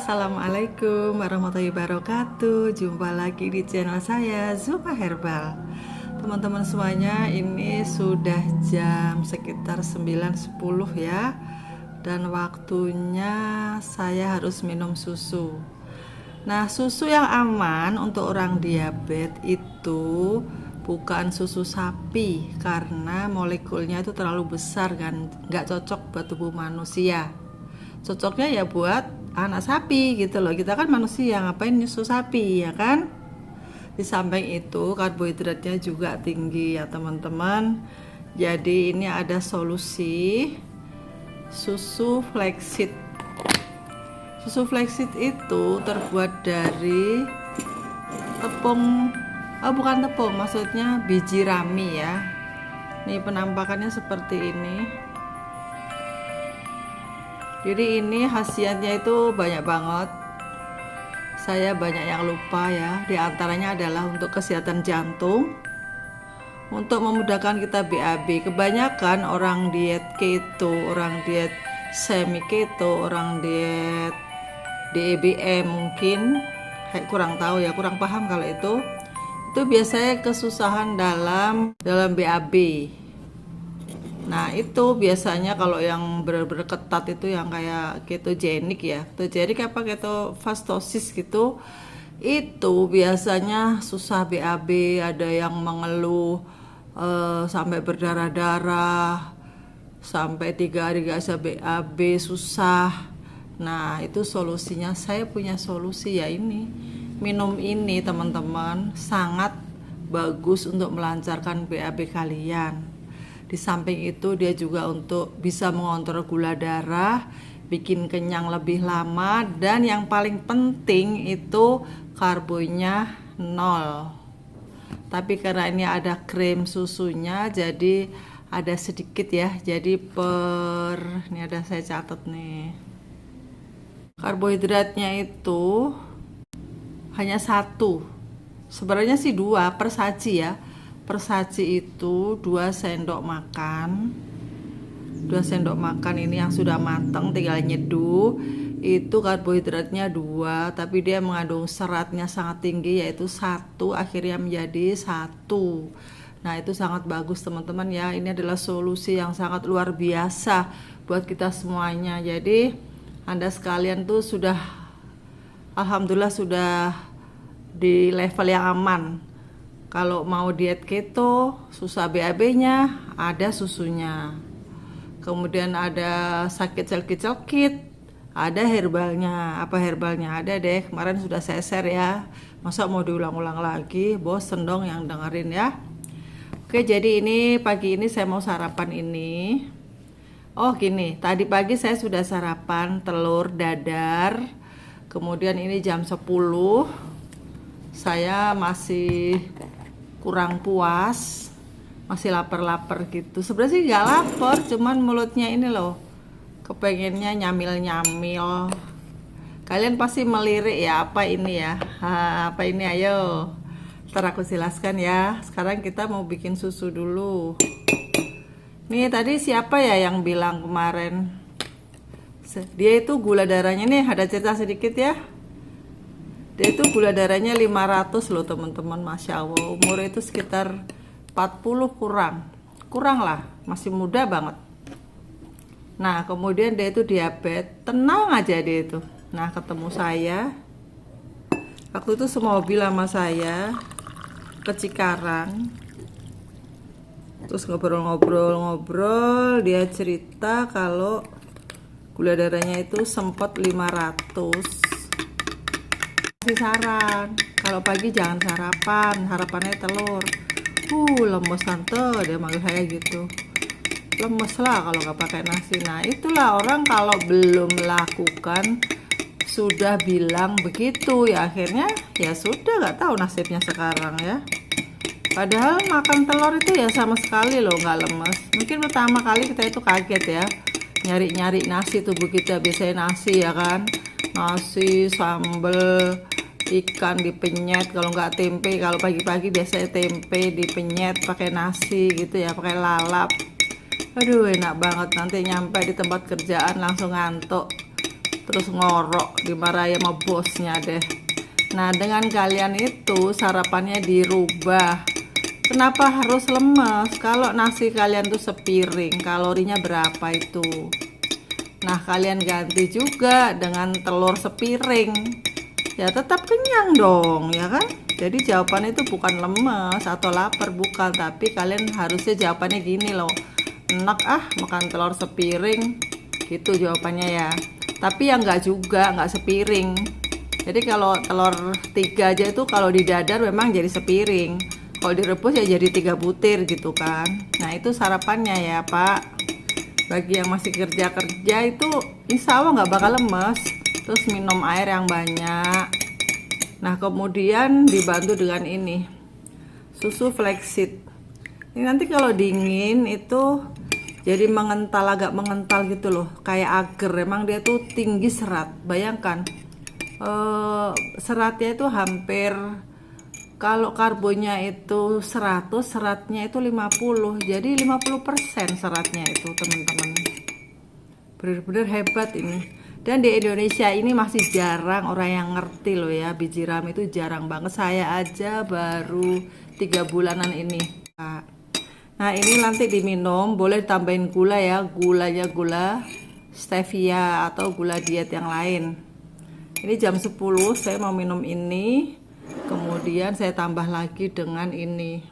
Assalamualaikum warahmatullahi wabarakatuh. Jumpa lagi di channel saya, Zuma Herbal. Teman-teman semuanya, ini sudah jam sekitar 9.10 ya. Dan waktunya saya harus minum susu. Nah, susu yang aman untuk orang diabetes itu bukan susu sapi, karena molekulnya itu terlalu besar kan, nggak cocok buat tubuh manusia. Cocoknya ya buat anak sapi gitu loh. Kita kan manusia, ngapain susu sapi ya kan. Di samping itu karbohidratnya juga tinggi ya teman-teman. Jadi ini ada solusi susu flaxseed. Susu flaxseed itu terbuat dari tepung, bukan tepung, maksudnya biji rami ya. Nih penampakannya seperti ini. Jadi ini khasiatnya itu banyak banget. Saya banyak yang lupa ya. Di antaranya adalah untuk kesehatan jantung, untuk memudahkan kita BAB. Kebanyakan orang diet keto, orang diet semi keto, orang diet DEBM mungkin kurang tahu ya, kurang paham kalau itu biasanya kesusahan dalam BAB. Nah itu biasanya kalau yang benar-benar ketat itu yang kayak ketogenik ya, ketogenik apa ketofastosis gitu, itu biasanya susah BAB, ada yang mengeluh sampai berdarah-darah, sampai 3 hari gak bisa BAB, susah. Nah itu solusinya, saya punya solusi ya, ini minum ini teman-teman, sangat bagus untuk melancarkan BAB kalian. Di samping itu dia juga untuk bisa mengontrol gula darah, bikin kenyang lebih lama, dan yang paling penting itu karbonya 0. Tapi karena ini ada krim susunya, jadi ada sedikit ya. Jadi ini ada saya catat nih. Karbohidratnya itu hanya 1. Sebenarnya sih 2 per saji ya. Per saji itu 2 sendok makan. 2 sendok makan ini yang sudah matang, tinggal nyeduh. Itu karbohidratnya 2, tapi dia mengandung seratnya sangat tinggi, yaitu 1, akhirnya menjadi 1. Nah itu sangat bagus teman-teman ya. Ini adalah solusi yang sangat luar biasa buat kita semuanya. Jadi Anda sekalian tuh sudah, alhamdulillah sudah di level yang aman. Kalau mau diet keto, susah BAB-nya, ada susunya. Kemudian ada sakit cekit-cekit, ada herbalnya. Apa herbalnya? Ada deh, kemarin sudah saya share ya. Masa mau diulang-ulang lagi? Bosen dong yang dengerin ya. Oke, jadi ini pagi ini saya mau sarapan ini. Oh gini, tadi pagi saya sudah sarapan telur dadar. Kemudian ini jam 10. Saya masih kurang puas, masih lapar-lapar gitu. Sebenarnya sih nggak lapar, cuman mulutnya ini loh kepengennya nyamil-nyamil. Kalian pasti melirik ya, apa ini ya, apa ini, ayo ntar aku jelaskan ya. Sekarang kita mau bikin susu dulu. Nih tadi siapa ya yang bilang kemarin, dia itu gula darahnya nih, ada cerita sedikit ya. Dia itu gula darahnya 500 loh teman-teman, Masya Allah. Umur itu sekitar 40 kurang lah, masih muda banget. Nah kemudian dia itu diabetes, tenang aja dia itu. Nah ketemu saya, waktu itu semobil sama saya ke Cikarang. Terus ngobrol-ngobrol, dia cerita kalau gula darahnya itu sempat 500. Kasih saran, kalau pagi jangan sarapan, harapannya telur. Lemes tante, dia manggil saya gitu. Lemes lah kalau nggak pakai nasi. Nah itulah orang kalau belum melakukan sudah bilang begitu ya, akhirnya ya sudah, nggak tahu nasibnya sekarang ya. Padahal makan telur itu ya sama sekali loh nggak lemes. Mungkin pertama kali kita itu kaget ya, nyari-nyari nasi, tubuh kita biasanya nasi ya kan, nasi sambel ikan dipenyet, kalau nggak tempe, kalau pagi-pagi biasanya tempe dipenyet pakai nasi gitu ya, pakai lalap. Aduh enak banget, nanti nyampe di tempat kerjaan langsung ngantuk. terus ngorok, dimarahin sama bosnya deh. Nah, dengan kalian itu sarapannya dirubah. Kenapa harus lemes? Kalau nasi kalian tuh sepiring, kalorinya berapa itu? Nah, kalian ganti juga dengan telur sepiring. Ya tetap kenyang dong, ya kan? Jadi jawabannya itu bukan lemes atau lapar, bukan. Tapi kalian harusnya jawabannya gini loh. Enak ah makan telur sepiring. Gitu jawabannya ya. Tapi yang enggak juga, enggak sepiring. Jadi kalau telur 3 aja itu kalau didadar memang jadi sepiring. Kalau direbus ya jadi 3 butir gitu kan. Nah itu sarapannya ya Pak. Bagi yang masih kerja itu insya Allah nggak bakal lemes. Terus minum air yang banyak. Nah kemudian dibantu dengan ini, susu flaxseed. Ini nanti kalau dingin itu jadi mengental, agak mengental gitu loh, kayak agar. Emang dia tuh tinggi serat. Bayangkan seratnya itu hampir, kalau karbonnya itu 100, seratnya itu 50. Jadi 50% seratnya itu teman-teman. Bener-bener hebat ini. Dan di Indonesia ini masih jarang orang yang ngerti loh ya, biji rami itu jarang banget. Saya aja baru 3 bulanan ini. Nah ini nanti diminum, boleh tambahin gula ya. Gulanya gula stevia atau gula diet yang lain. Ini jam 10 saya mau minum ini. Kemudian saya tambah lagi dengan ini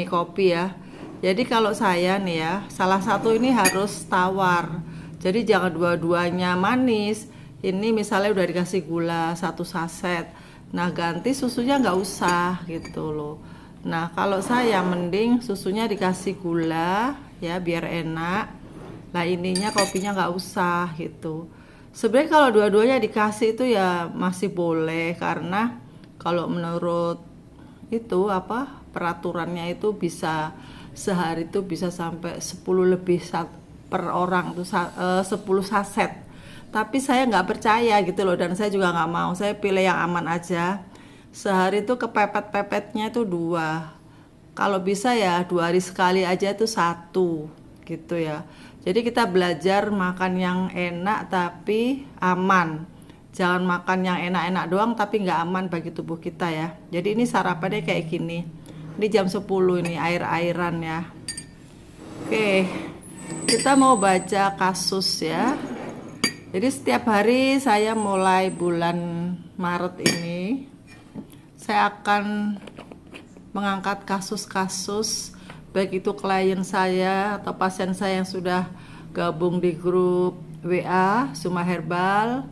kopi ya. Jadi kalau saya nih ya, salah satu ini harus tawar. Jadi jangan dua-duanya manis. Ini misalnya udah dikasih gula 1 saset, nah ganti susunya nggak usah gitu loh. Nah kalau saya mending susunya dikasih gula ya biar enak. Nah ininya kopinya nggak usah gitu. Sebenarnya kalau dua-duanya dikasih itu ya masih boleh, karena kalau menurut itu apa peraturannya itu bisa sehari itu bisa sampai 10 lebih per orang tuh 10 saset. Tapi saya nggak percaya gitu loh, dan saya juga nggak mau. Saya pilih yang aman aja. Sehari itu kepepet-pepetnya itu 2. Kalau bisa ya 2 hari sekali aja itu 1 gitu ya. Jadi kita belajar makan yang enak tapi aman. Jangan makan yang enak-enak doang tapi nggak aman bagi tubuh kita ya. Jadi ini sarapannya kayak gini. Ini jam 10 ini, air-airan ya. Oke, kita mau baca kasus ya. Jadi setiap hari saya mulai bulan Maret ini, saya akan mengangkat kasus-kasus, baik itu klien saya atau pasien saya yang sudah gabung di grup WA Suma Herbal,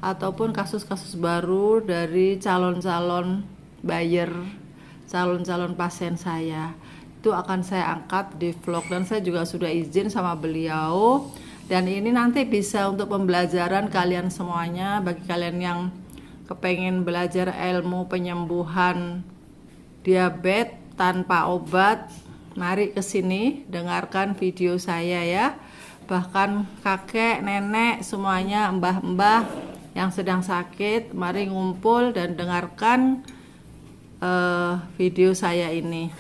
ataupun kasus-kasus baru dari calon-calon buyer, calon-calon pasien saya. Itu akan saya angkat di vlog, dan saya juga sudah izin sama beliau. Dan ini nanti bisa untuk pembelajaran kalian semuanya, bagi kalian yang kepengen belajar ilmu penyembuhan diabetes tanpa obat. Mari ke sini dengarkan video saya ya. Bahkan kakek, nenek, semuanya, mbah-mbah yang sedang sakit, mari ngumpul dan dengarkan video saya ini.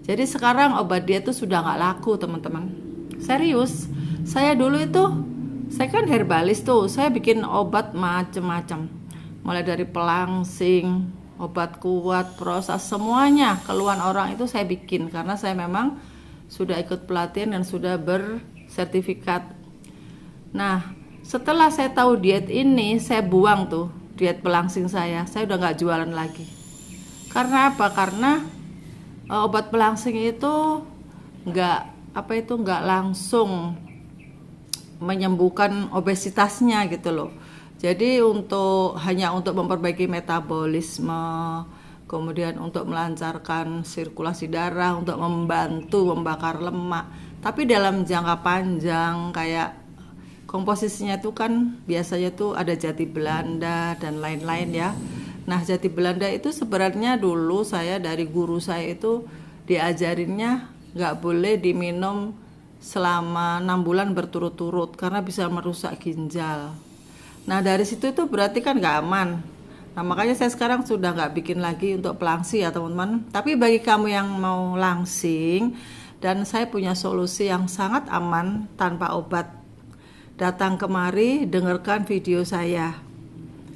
Jadi sekarang obat diet itu sudah nggak laku teman-teman. Serius. Saya dulu itu, saya kan herbalis tuh, saya bikin obat macem-macem. Mulai dari pelangsing, obat kuat, proses, semuanya keluhan orang itu saya bikin. Karena saya memang sudah ikut pelatihan dan sudah bersertifikat. Nah, setelah saya tahu diet ini, saya buang tuh diet pelangsing saya udah nggak jualan lagi. Karena apa? Karena obat pelangsing itu nggak langsung menyembuhkan obesitasnya gitu loh. Jadi hanya untuk memperbaiki metabolisme, kemudian untuk melancarkan sirkulasi darah, untuk membantu membakar lemak. Tapi dalam jangka panjang, kayak komposisinya itu kan biasanya tuh ada jati Belanda dan lain-lain ya. Nah jati Belanda itu sebenarnya dulu saya dari guru saya itu diajarinnya nggak boleh diminum selama 6 bulan berturut-turut karena bisa merusak ginjal. Nah dari situ itu berarti kan nggak aman. Nah makanya saya sekarang sudah nggak bikin lagi untuk pelangsing ya teman-teman. Tapi bagi kamu yang mau langsing, dan saya punya solusi yang sangat aman tanpa obat. datang kemari, dengarkan video saya.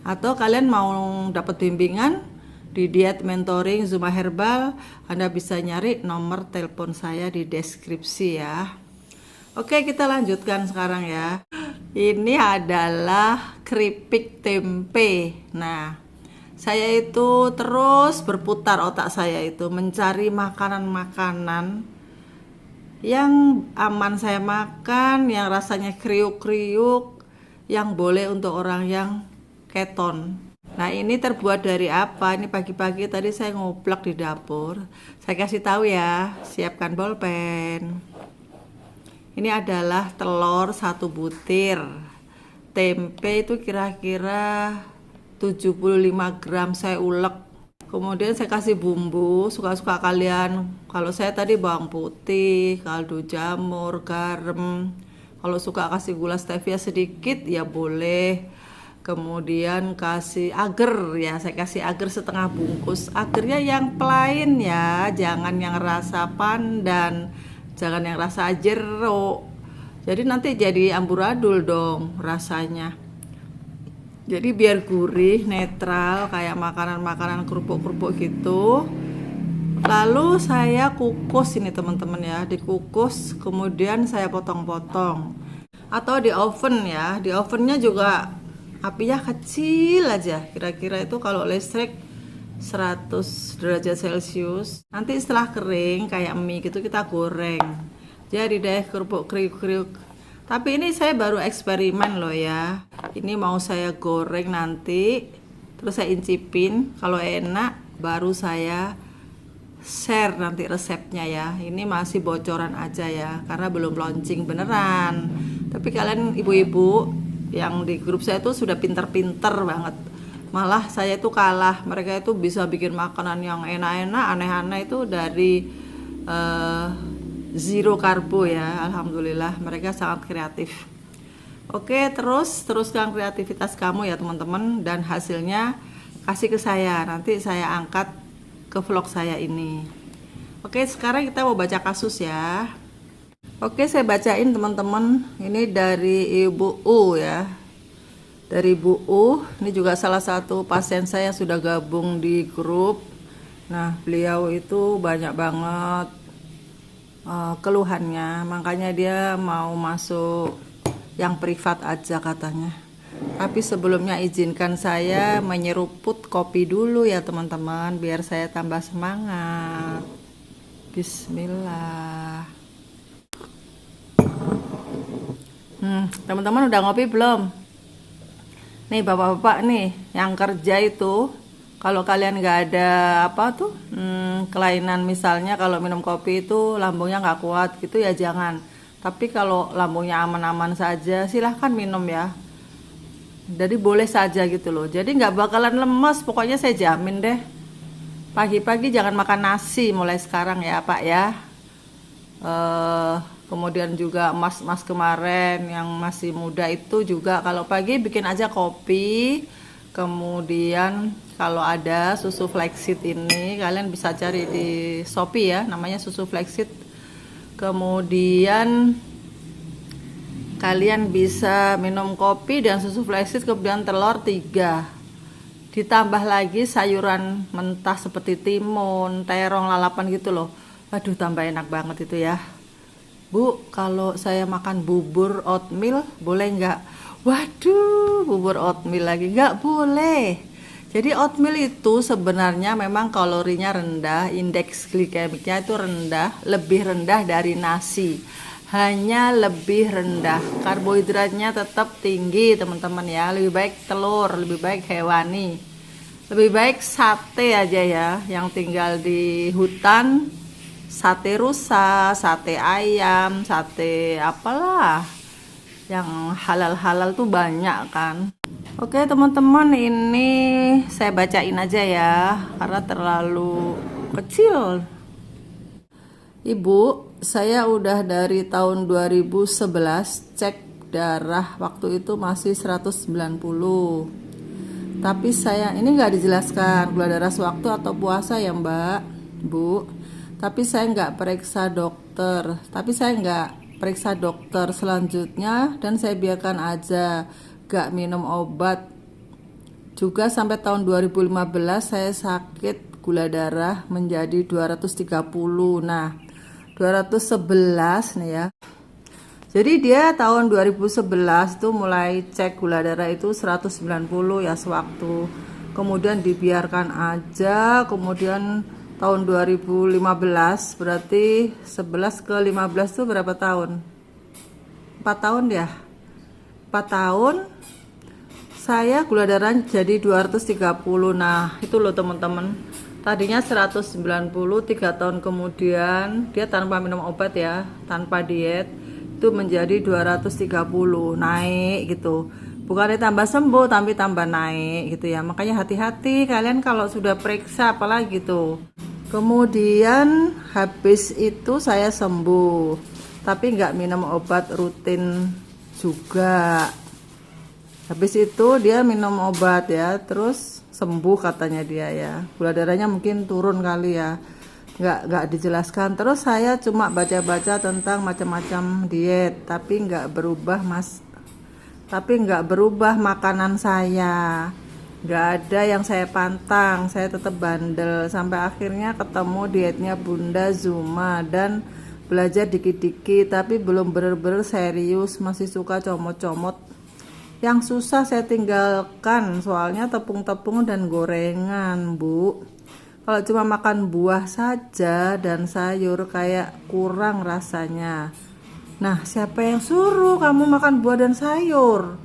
Atau kalian mau dapat bimbingan di diet mentoring Zuma Herbal, Anda bisa nyari nomor telepon saya di deskripsi ya. Oke, kita lanjutkan sekarang ya. Ini adalah keripik tempe. Nah, saya itu terus berputar otak saya itu mencari makanan-makanan yang aman saya makan, yang rasanya kriuk-kriuk, yang boleh untuk orang yang keton. Nah, ini terbuat dari apa? Ini pagi-pagi tadi saya ngoplak di dapur. Saya kasih tahu ya, siapkan bolpen. Ini adalah telur 1 butir. Tempe itu kira-kira 75 gram saya ulek. Kemudian saya kasih bumbu suka-suka kalian. Kalau saya tadi bawang putih, kaldu jamur, garam. Kalau suka kasih gula stevia sedikit ya boleh. Kemudian kasih agar ya, saya kasih agar setengah bungkus. Agarnya yang plain ya, jangan yang rasa pandan, jangan yang rasa jeruk. Jadi nanti jadi amburadul dong rasanya. Jadi biar gurih, netral, kayak makanan-makanan kerupuk-kerupuk gitu. Lalu saya kukus ini teman-teman ya, dikukus kemudian saya potong-potong. Atau di oven ya, di ovennya juga apinya kecil aja. Kira-kira itu kalau listrik 100 derajat Celcius. Nanti setelah kering kayak mie gitu kita goreng. Jadi deh kerupuk kriuk-kriuk. Tapi ini saya baru eksperimen loh ya. Ini mau saya goreng nanti, terus saya incipin. Kalau enak baru saya share nanti resepnya ya. Ini masih bocoran aja ya, karena belum launching beneran. Tapi kalian ibu-ibu yang di grup saya tuh sudah pinter-pinter banget. Malah saya itu kalah. Mereka itu bisa bikin makanan yang enak-enak, aneh-aneh itu dari zero karbo ya. Alhamdulillah mereka sangat kreatif. Oke, teruskan kreativitas kamu ya teman-teman, dan hasilnya kasih ke saya. Nanti saya angkat ke vlog saya ini. Oke, sekarang kita mau baca kasus ya. Oke, saya bacain teman-teman. Ini dari Ibu U ya. Dari Ibu U, ini juga salah satu pasien saya yang sudah gabung di grup. Nah, beliau itu banyak banget keluhannya, makanya dia mau masuk yang privat aja katanya. Tapi sebelumnya izinkan saya menyeruput kopi dulu ya teman-teman, biar saya tambah semangat. Bismillah. Teman-teman udah ngopi belum? Nih bapak-bapak nih yang kerja itu, kalau kalian nggak ada apa tuh kelainan, misalnya kalau minum kopi itu lambungnya nggak kuat gitu ya jangan. Tapi kalau lambungnya aman-aman saja silahkan minum ya. Jadi boleh saja gitu loh. Jadi nggak bakalan lemes, pokoknya saya jamin deh. Pagi-pagi jangan makan nasi mulai sekarang ya Pak ya. Kemudian juga mas-mas kemarin yang masih muda itu juga kalau pagi bikin aja kopi. Kemudian kalau ada susu flaxseed ini kalian bisa cari di Shopee ya, namanya susu flaxseed. Kemudian kalian bisa minum kopi dan susu flaxseed, kemudian telur 3. Ditambah lagi sayuran mentah seperti timun, terong, lalapan gitu loh. Waduh, tambah enak banget itu ya. Bu, kalau saya makan bubur oatmeal boleh nggak? Waduh, bubur oatmeal lagi nggak boleh. Jadi oatmeal itu sebenarnya memang kalorinya rendah, indeks glikemiknya itu rendah, lebih rendah dari nasi. Hanya lebih rendah. Karbohidratnya tetap tinggi teman-teman ya. Lebih baik telur, lebih baik hewani. Lebih baik sate aja ya, yang tinggal di hutan. Sate rusa, sate ayam, sate apalah yang halal-halal tuh banyak kan. Oke teman-teman, ini saya bacain aja ya karena terlalu kecil. Ibu, saya udah dari tahun 2011 cek darah, waktu itu masih 190. Tapi saya ini nggak dijelaskan gula darah sewaktu atau puasa ya Mbak, Bu. Tapi saya nggak periksa dokter, tapi saya nggak periksa dokter selanjutnya dan saya biarkan aja, gak minum obat. Juga sampai tahun 2015 saya sakit gula darah menjadi 230. Nah, 211 nih ya. Jadi dia tahun 2011 tuh mulai cek gula darah itu 190 ya sewaktu. Kemudian dibiarkan aja, kemudian tahun 2015 berarti 11 ke 15 tuh berapa tahun? 4 tahun ya? 4 tahun saya gula darah jadi 230. Nah, itu loh teman-teman. Tadinya 190, 3 tahun kemudian dia tanpa minum obat ya, tanpa diet itu menjadi 230, naik gitu. Bukannya tambah sembuh tapi tambah naik gitu ya. Makanya hati-hati kalian kalau sudah periksa apalagi gitu. Kemudian habis itu saya sembuh, tapi nggak minum obat rutin juga. Habis itu dia minum obat ya, terus sembuh katanya dia ya. Gula darahnya mungkin turun kali ya, nggak dijelaskan. Terus saya cuma baca-baca tentang macam-macam diet, tapi nggak berubah makanan saya. Nggak ada yang saya pantang, saya tetap bandel. Sampai akhirnya ketemu dietnya Bunda Zuma dan belajar dikit-dikit, tapi belum bener-bener serius, masih suka comot-comot. Yang susah saya tinggalkan soalnya tepung-tepung dan gorengan, Bu. Kalau cuma makan buah saja dan sayur kayak kurang rasanya. Nah, siapa yang suruh kamu makan buah dan sayur?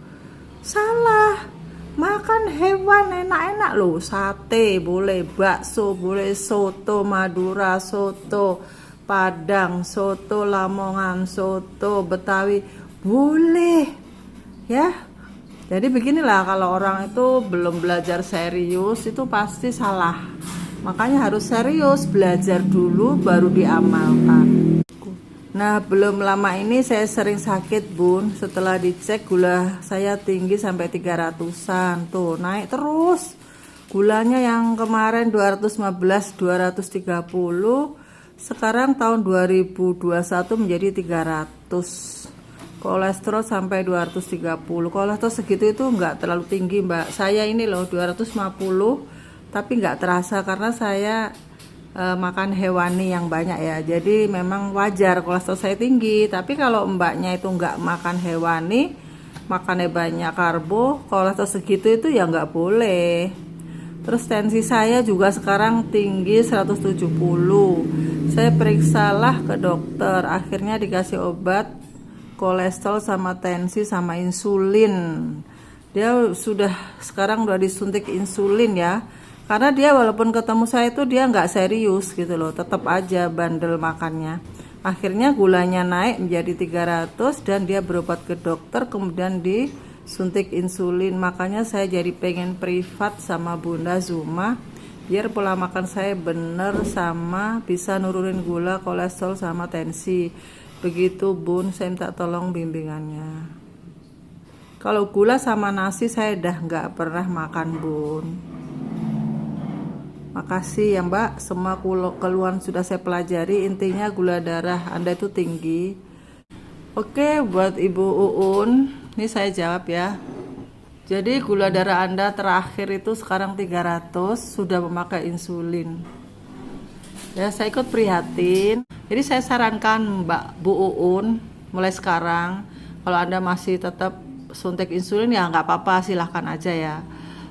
Salah. Makan hewan enak-enak loh. Sate boleh, bakso boleh, soto Madura, soto Padang, soto Lamongan, soto Betawi boleh. Ya. Jadi beginilah, kalau orang itu belum belajar serius itu pasti salah. Makanya harus serius, belajar dulu baru diamalkan. Nah, belum lama ini saya sering sakit, Bun. Setelah dicek gula saya tinggi sampai 300-an. Tuh, naik terus. Gulanya yang kemarin 215, 230, sekarang tahun 2021 menjadi 300. Kolesterol sampai 230. Kolesterol segitu itu enggak terlalu tinggi, Mbak. Saya ini loh 250, tapi enggak terasa karena saya makan hewani yang banyak ya. Jadi memang wajar kolesterol saya tinggi. Tapi kalau mbaknya itu enggak makan hewani, makannya banyak karbo, kolesterol segitu itu ya enggak boleh. Terus tensi saya juga sekarang tinggi 170. Saya periksalah ke dokter, akhirnya dikasih obat kolesterol sama tensi sama insulin. Dia sekarang udah disuntik insulin ya, karena dia walaupun ketemu saya itu dia nggak serius gitu loh, tetap aja bandel makannya. Akhirnya gulanya naik menjadi 300 dan dia berobat ke dokter, kemudian disuntik insulin. Makanya saya jadi pengen privat sama Bunda Zuma biar pola makan saya bener sama bisa nurunin gula, kolesterol sama tensi. Begitu, Bun, saya minta tolong bimbingannya. Kalau gula sama nasi saya udah nggak pernah makan, Bun. Makasih ya Mbak, semua keluhan sudah saya pelajari. Intinya gula darah Anda itu tinggi. Oke, buat Ibu Uun, ini saya jawab ya. Jadi gula darah Anda terakhir itu sekarang 300, sudah memakai insulin. Ya, saya ikut prihatin. Jadi saya sarankan Bu Uun, mulai sekarang kalau Anda masih tetap suntik insulin ya nggak apa-apa, silahkan aja ya.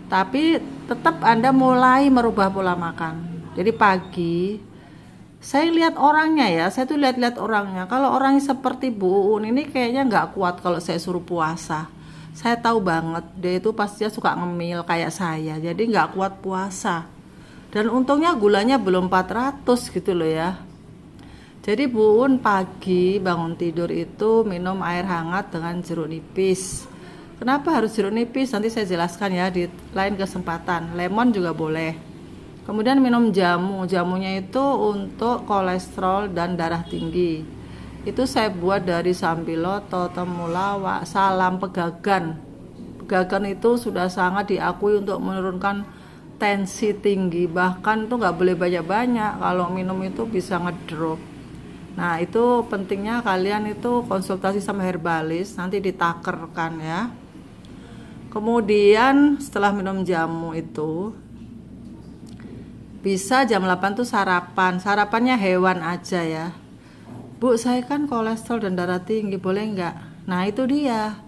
Tapi tetap Anda mulai merubah pola makan. Jadi pagi saya lihat orangnya ya, saya tuh lihat-lihat orangnya. Kalau orangnya seperti Bu Uun ini kayaknya nggak kuat kalau saya suruh puasa. Saya tahu banget dia itu pasti suka ngemil kayak saya, jadi nggak kuat puasa. Dan untungnya gulanya belum 400 gitu loh ya. Jadi Bu Uun pagi bangun tidur itu minum air hangat dengan jeruk nipis. Kenapa harus jeruk nipis? Nanti saya jelaskan ya di lain kesempatan. Lemon juga boleh. Kemudian minum jamu. Jamunya itu untuk kolesterol dan darah tinggi. Itu saya buat dari sambiloto, temulawak, salam pegagan. Pegagan itu sudah sangat diakui untuk menurunkan tensi tinggi, bahkan tuh nggak boleh banyak-banyak, kalau minum itu bisa ngedrop. Nah, itu pentingnya kalian itu konsultasi sama herbalis, nanti ditakerkan ya. Kemudian setelah minum jamu itu bisa jam 8 tuh sarapan. Sarapannya hewan aja ya. Bu, saya kan kolesterol dan darah tinggi, boleh nggak? Nah, itu dia.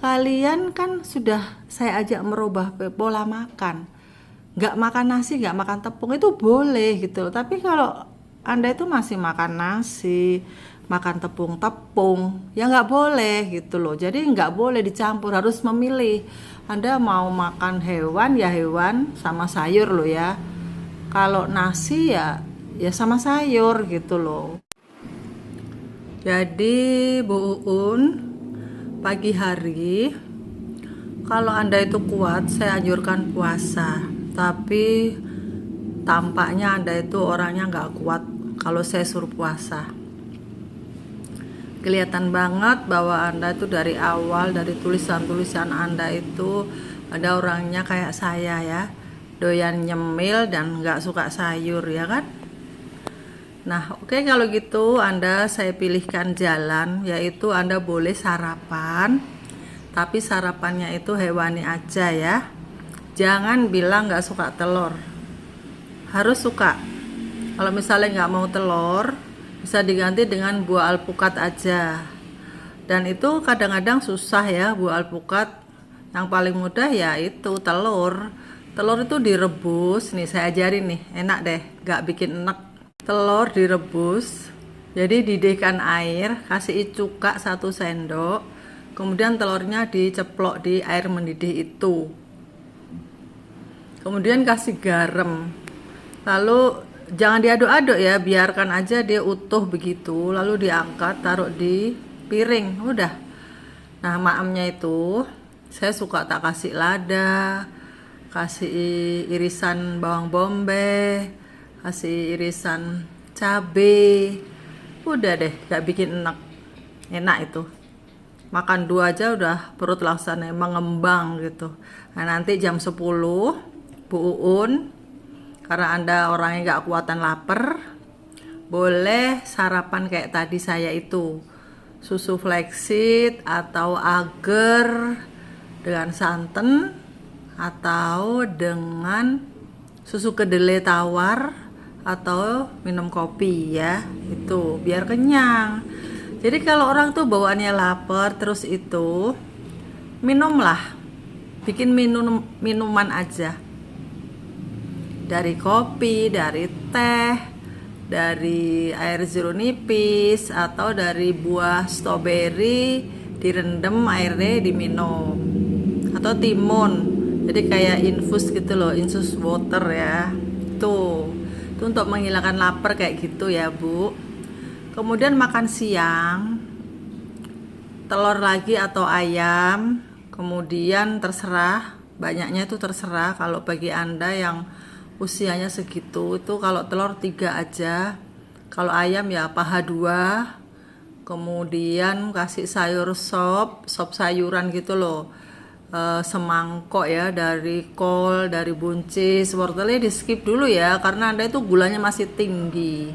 Kalian kan sudah saya ajak merubah pola makan. Nggak makan nasi, nggak makan tepung, itu boleh gitu. Tapi kalau Anda itu masih makan nasi, makan tepung-tepung, ya nggak boleh gitu loh. Jadi nggak boleh dicampur, harus memilih. Anda mau makan hewan, ya hewan sama sayur loh ya. Kalau nasi ya sama sayur gitu loh. Jadi Bu Uun, pagi hari kalau Anda itu kuat, saya anjurkan puasa. Tapi tampaknya Anda itu orangnya nggak kuat kalau saya suruh puasa. Kelihatan banget bahwa Anda itu dari awal, dari tulisan-tulisan Anda itu ada orangnya kayak saya ya, doyan nyemil dan nggak suka sayur ya kan. Nah oke, kalau gitu Anda saya pilihkan jalan, yaitu Anda boleh sarapan, tapi sarapannya itu hewani aja ya. Jangan bilang nggak suka telur, harus suka. Kalau misalnya nggak mau telur, bisa diganti dengan buah alpukat aja. Dan itu kadang-kadang susah ya, buah alpukat. Yang paling mudah ya itu telur. Telur itu direbus, nih saya ajarin nih, enak deh, nggak bikin enek. Telur direbus, jadi didihkan air, kasih cuka 1 sendok, kemudian telurnya diceplok di air mendidih itu. Kemudian kasih garam, lalu jangan diaduk-aduk ya, biarkan aja dia utuh begitu, lalu diangkat taruh di piring, udah. Nah maamnya itu saya suka tak kasih lada, kasih irisan bawang bombay, kasih irisan cabe, udah deh, gak bikin enak itu. Makan 2 aja udah perut laksana mengembang gitu. Nah nanti jam 10 Bu Uun, karena Anda orangnya gak kuatan lapar, boleh sarapan kayak tadi saya itu, susu flaxseed atau agar dengan santan, atau dengan susu kedelai tawar, atau minum kopi ya, itu biar kenyang. Jadi kalau orang tuh bawaannya lapar terus itu minumlah, bikin minuman aja, dari kopi, dari teh, dari air jeruk nipis, atau dari buah stroberi direndam airnya diminum, atau timun, jadi kayak infus gitu loh, infus water ya. Tuh, itu untuk menghilangkan lapar kayak gitu ya Bu. Kemudian makan siang, telur lagi atau ayam, kemudian terserah, banyaknya itu terserah. Kalau bagi Anda yang usianya segitu, itu kalau telur 3 aja, kalau ayam ya paha 2, kemudian kasih sayur sop sayuran gitu loh, semangkok ya, dari kol, dari buncis, wortelnya di skip dulu ya, karena Anda itu gulanya masih tinggi.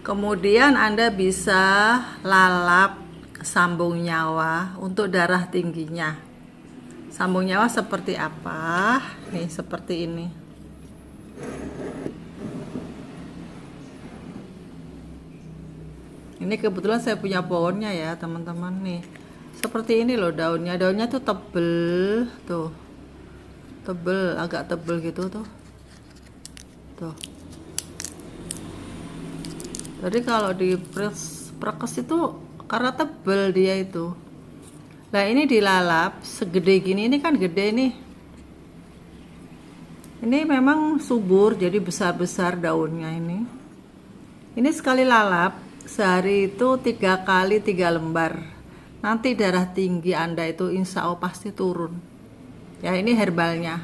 Kemudian Anda bisa lalap sambung nyawa untuk darah tingginya. Sambung nyawa seperti apa? Nih seperti ini. Ini kebetulan saya punya pohonnya ya teman-teman nih. Seperti ini loh daunnya. Daunnya tuh tebel tuh. Tebel, agak tebel gitu tuh. Tuh. Jadi kalau di prekes itu karena tebel dia itu. Nah ini dilalap segede gini, ini kan gede nih. Ini memang subur, jadi besar-besar daunnya ini. Ini sekali lalap sehari itu 3 kali 3 lembar. Nanti darah tinggi Anda itu insya Allah pasti turun. Ya ini herbalnya.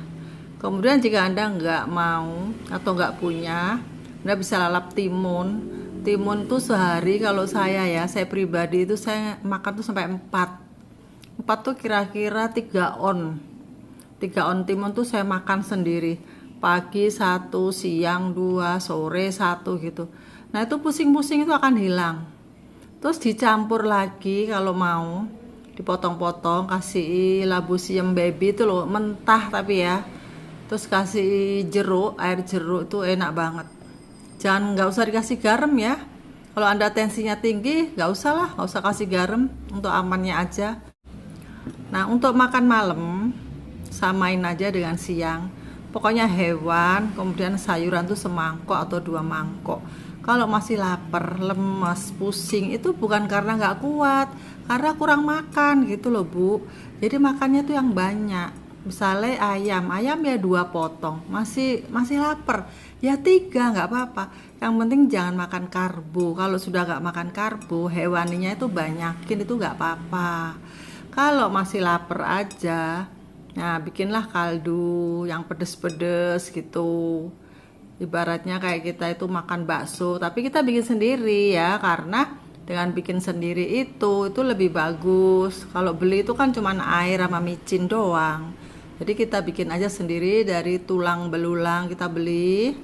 Kemudian jika Anda nggak mau atau nggak punya, Anda bisa lalap timun. Timun tuh sehari kalau saya ya, saya pribadi itu saya makan tuh sampai 4 tuh kira-kira 3 on. 3 on timun tuh saya makan sendiri. pagi 1, siang 2, sore 1 gitu. Nah itu pusing-pusing itu akan hilang. Terus dicampur lagi kalau mau, dipotong-potong, kasih labu siam baby itu loh, mentah tapi ya. Terus kasih jeruk, air jeruk itu enak banget. Nggak usah dikasih garam ya. Kalau Anda tensinya tinggi, nggak usah lah, nggak usah kasih garam, untuk amannya aja. Nah untuk makan malam, samain aja dengan siang. Pokoknya hewan, kemudian sayuran tuh semangkok atau 2 mangkok. Kalau masih lapar, lemes, pusing, itu bukan karena nggak kuat, karena kurang makan gitu loh Bu. Jadi makannya tuh yang banyak. Misalnya ayam ya 2 potong, masih lapar, ya 3 nggak apa-apa. Yang penting jangan makan karbo. Kalau sudah nggak makan karbo, hewaninya itu banyakin itu nggak apa-apa. Kalau masih lapar aja, nah bikinlah kaldu yang pedes-pedes gitu. Ibaratnya kayak kita itu makan bakso, tapi kita bikin sendiri ya, karena dengan bikin sendiri itu lebih bagus. Kalau beli itu kan cuman air sama micin doang. Jadi kita bikin aja sendiri dari tulang belulang, kita beli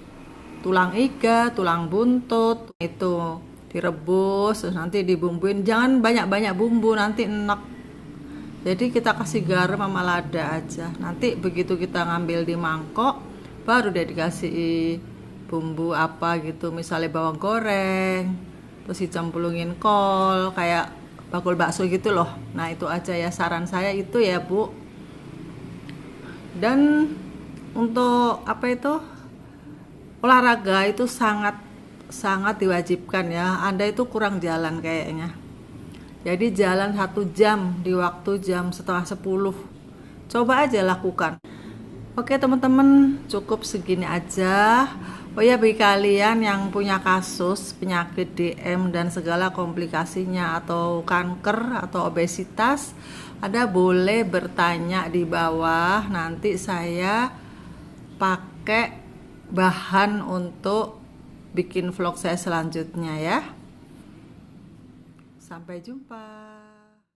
tulang iga, tulang buntut, itu direbus, terus nanti dibumbuin. Jangan banyak-banyak bumbu, nanti enak. Jadi kita kasih garam sama lada aja. Nanti begitu kita ngambil di mangkok, baru deh dikasih bumbu apa gitu, misalnya bawang goreng, terus dicemplungin kol kayak bakul bakso gitu loh. Nah itu aja ya, saran saya itu ya Bu. Dan untuk apa itu, olahraga itu sangat diwajibkan ya. Anda itu kurang jalan kayaknya. Jadi jalan 1 jam di waktu jam setengah 10. Coba aja lakukan. Oke teman-teman, cukup segini aja. Oh ya, bagi kalian yang punya kasus penyakit DM dan segala komplikasinya, atau kanker atau obesitas, Anda boleh bertanya di bawah. Nanti saya pakai bahan untuk bikin vlog saya selanjutnya ya. Sampai jumpa.